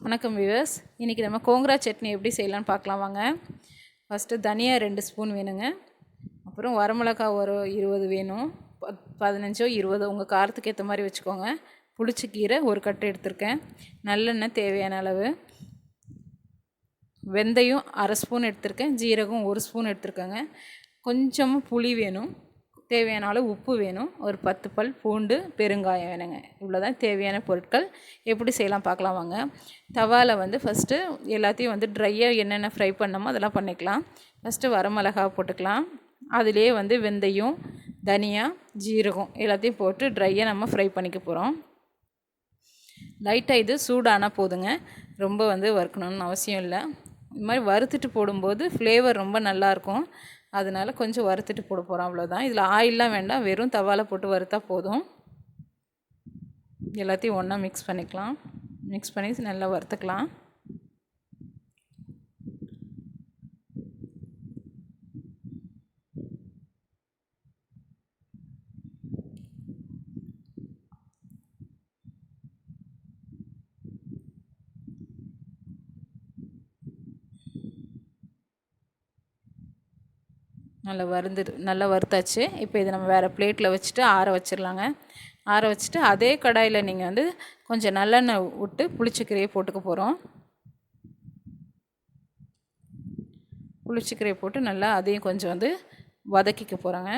வணக்கம் வியூவர்ஸ். இன்றைக்கி நம்ம கோங்கரா சட்னி எப்படி செய்யலான்னு பார்க்கலாம் வாங்க. ஃபஸ்ட்டு தனியா 2 ஸ்பூன் வேணுங்க. அப்புறம் வரமிளகா ஒரு 20 வேணும். 15 20 உங்கள் காரத்துக்கு ஏற்ற மாதிரி வச்சுக்கோங்க. புளிச்சக்கீரை ஒரு கட்டு எடுத்திருக்கேன். நல்லெண்ணெய் தேவையான அளவு, வெந்தயம் அரை ஸ்பூன் எடுத்திருக்கேன், ஜீரகம் 1 ஸ்பூன் எடுத்திருக்கேங்க. கொஞ்சமாக புளி வேணும், தேவையான அளவு உப்பு வேணும், ஒரு 10 பல் பூண்டு, பெருங்காயம் வேணுங்க. இவ்வளோ தான் தேவையான பொருட்கள். எப்படி செய்யலாம் பார்க்கலாம் வாங்க. தவாவில் ஃபஸ்ட்டு எல்லாத்தையும் ட்ரையாக என்னென்ன ஃப்ரை பண்ணமோ அதெல்லாம் பண்ணிக்கலாம். ஃபஸ்ட்டு வரமிளகா போட்டுக்கலாம். அதிலே வெந்தயம், தனியா, ஜீரகம் எல்லாத்தையும் போட்டு ட்ரையாக நம்ம ஃப்ரை பண்ணிக்க போகிறோம். லைட்டாக இது சூடானால் போதுங்க, ரொம்ப வறுக்கணும்னு அவசியம் இல்லை. இது மாதிரி வறுத்துட்டு போடும்போது ஃப்ளேவர் ரொம்ப நல்லாயிருக்கும். அதனால் கொஞ்சம் வறுத்துட்டு போட போகிறோம், அவ்வளோதான். இதில் ஆயிலெலாம் வேண்டாம், வெறும் தவாவில் போட்டு வறுத்தா போதும். எல்லாத்தையும் ஒன்றா மிக்ஸ் பண்ணிக்கலாம். மிக்ஸ் பண்ணி நல்லா வறுத்துக்கலாம். நல்லா வறுத்தாச்சு. இப்போ இதை நம்ம வேறு பிளேட்டில் வச்சுட்டு ஆற வச்சிடலாங்க. ஆற வச்சுட்டு அதே கடாயில் நீங்கள் கொஞ்சம் நல்லெண்ணெய் விட்டு புளிச்சக்கீரையை போட்டுக்க போகிறோம். புளிச்சக்கீரையை போட்டு நல்லா அதையும் கொஞ்சம் வதக்கிக்க போகிறோங்க.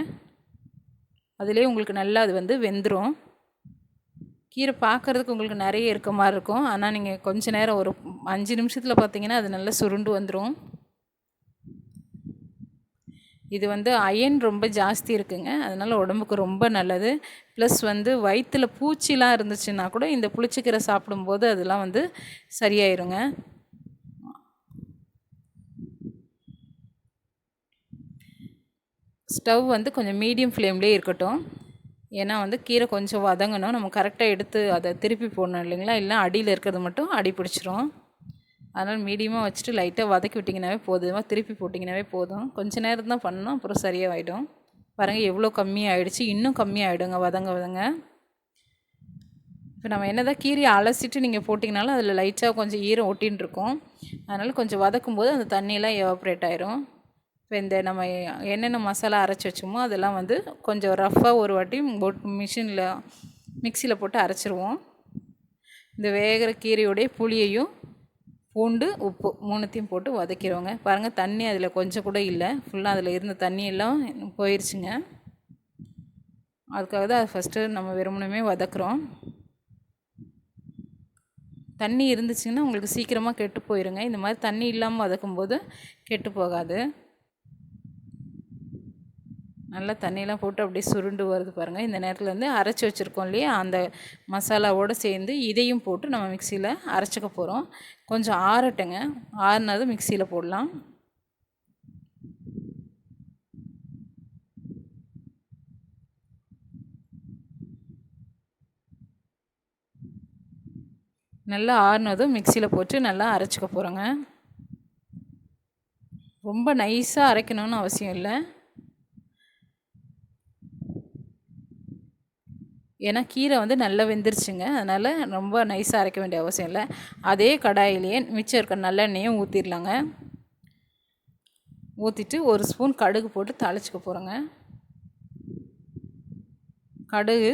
அதிலே உங்களுக்கு நல்லா அது வெந்துடும். கீரை பார்க்குறதுக்கு உங்களுக்கு நிறைய இருக்க மாதிரி இருக்கும், ஆனால் நீங்கள் கொஞ்சம் நேரம் ஒரு 5 நிமிஷத்தில் பார்த்தீங்கன்னா அது நல்லா சுருண்டு வந்துடும். இது அயன் ரொம்ப ஜாஸ்தி இருக்குங்க, அதனால் உடம்புக்கு ரொம்ப நல்லது. ப்ளஸ் வயிற்றில் பூச்சிலாம் இருந்துச்சுன்னா கூட இந்த புளிச்சக்கீரை சாப்பிடும்போது அதெல்லாம் சரியாயிருங்க. ஸ்டவ் கொஞ்சம் மீடியம் ஃப்ளேம்லேயே இருக்கட்டும். ஏன்னா கீரை கொஞ்சம் வதங்கணும். நம்ம கரெக்டாக எடுத்து அதை திருப்பி போடணும் இல்லைங்களா, இல்லை அடியில் இருக்கிறது மட்டும் அடி பிடிச்சிரும். அதனால் மீடியமாக வச்சுட்டு லைட்டாக வதக்கி விட்டிங்கனாவே போதும், திருப்பி போட்டிங்கனாவே போதும். கொஞ்சம் நேரம் தான் பண்ணணும், அப்புறம் சரியாகிடும். பாருங்கள் எவ்வளோ கம்மியாகிடுச்சு, இன்னும் கம்மியாகிடுங்க வதங்க. இப்போ நம்ம என்ன தான் கீரையை அலசிட்டு நீங்கள் போட்டிங்கனாலும் அதில் லைட்டாக கொஞ்சம் ஈரம் ஒட்டின்னு இருக்கும். அதனால் கொஞ்சம் வதக்கும் போது அந்த தண்ணியெலாம் எவாப்ரேட் ஆயிரும். இப்போ இந்த நம்ம என்னென்ன மசாலா அரைச்சி வச்சோமோ அதெல்லாம் கொஞ்சம் ரஃப்பாக ஒரு வாட்டி மிக்சியில் போட்டு அரைச்சிருவோம். இந்த வேகிற கீரையோடைய புளியையும் பூண்டு, உப்பு 3த்தையும் போட்டு வதக்கிடுவோங்க. பாருங்கள் தண்ணி அதில் கொஞ்சம் கூட இல்லை, ஃபுல்லாக அதில் இருந்த தண்ணியெல்லாம் போயிடுச்சுங்க. அதுக்காக தான் அது ஃபஸ்ட்டு நம்ம வெறுமனமே வதக்குறோம். தண்ணி இருந்துச்சுன்னா உங்களுக்கு சீக்கிரமாக கெட்டு போயிடுங்க. இந்த மாதிரி தண்ணி இல்லாமல் வதக்கும்போது கெட்டு போகாது. நல்லா தண்ணியெலாம் போட்டு அப்படியே சுருண்டு வருது பாருங்கள். இந்த நேரத்தில் அரைச்சி வச்சுருக்கோம் இல்லையா, அந்த மசாலாவோடு சேர்ந்து இதையும் போட்டு நம்ம மிக்சியில் அரைச்சிக்க போகிறோம். கொஞ்சம் ஆறட்டுங்க, ஆறுனதும் மிக்சியில் போடலாம். நல்லா ஆறுனதும் மிக்சியில் போட்டு நல்லா அரைச்சிக்க போகிறோங்க. ரொம்ப நைஸாக அரைக்கணும்னு அவசியம் இல்லை, ஏன்னா கீரை நல்லா வெந்துருச்சுங்க. அதனால் ரொம்ப நைஸாக அரைக்க வேண்டிய அவசியம் இல்லை. அதே கடாயிலேயே மிச்சம் இருக்க நல்லெண்ணெயும் ஊற்றிடலாங்க. ஊற்றிட்டு 1 ஸ்பூன் கடுகு போட்டு தாளிச்சிக்க போகிறோங்க. கடுகு,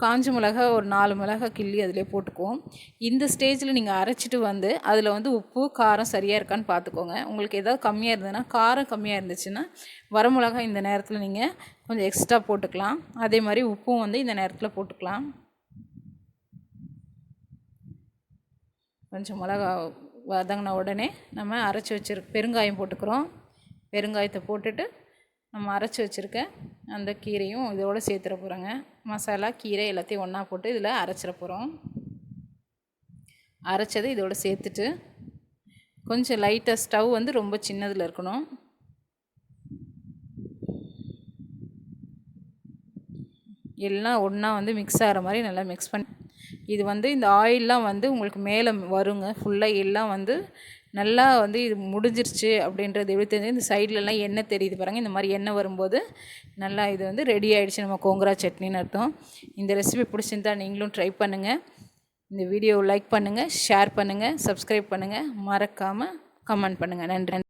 காஞ்ச மிளகா ஒரு 4 மிளகா கிள்ளி அதிலே போட்டுக்குவோம். இந்த ஸ்டேஜில் நீங்கள் அரைச்சிட்டு அதில் உப்பு காரம் சரியாக இருக்கான்னு பார்த்துக்கோங்க. உங்களுக்கு ஏதாவது கம்மியாக இருந்ததுன்னா, காரம் கம்மியாக இருந்துச்சுன்னா வரமிளகா இந்த நேரத்தில் நீங்கள் கொஞ்சம் எக்ஸ்ட்ரா போட்டுக்கலாம். அதே மாதிரி உப்பும் இந்த நேரத்தில் போட்டுக்கலாம். கொஞ்சம் மிளகா வதங்கின உடனே நம்ம அரைச்சி பெருங்காயம் போட்டுக்கிறோம். பெருங்காயத்தை போட்டுட்டு நம்ம அரைச்சி வச்சுருக்க அந்த கீரையும் இதோடு சேர்த்துட போகிறோங்க. மசாலா, கீரை எல்லாத்தையும் ஒன்றா போட்டு இதில் அரைச்சிட போகிறோம். அரைச்சது இதோடு சேர்த்துட்டு கொஞ்சம் லைட்டாக ஸ்டவ் ரொம்ப சின்னதில் இருக்கணும். எல்லாம் ஒன்றா மிக்ஸ் ஆகிற மாதிரி நல்லா மிக்ஸ் பண்ணி, இது இந்த ஆயிலெலாம் உங்களுக்கு மேலே வருங்க. ஃபுல்லாக எல்லாம் நல்லா இது முடிஞ்சிருச்சு அப்படின்றது எப்படி தெரிஞ்சு, இந்த சைட்லலாம் எண்ணெய் தெரியுது பாருங்கள். இந்த மாதிரி எண்ணெய் வரும்போது நல்லா இது ரெடி ஆகிடுச்சு நம்ம கோங்கரா சட்னின்னு அர்த்தம். இந்த ரெசிபி பிடிச்சிருந்தா நீங்களும் ட்ரை பண்ணுங்கள். இந்த வீடியோவை லைக் பண்ணுங்கள், ஷேர் பண்ணுங்கள், சப்ஸ்கிரைப் பண்ணுங்கள், மறக்காமல் கமெண்ட் பண்ணுங்கள். நன்றி.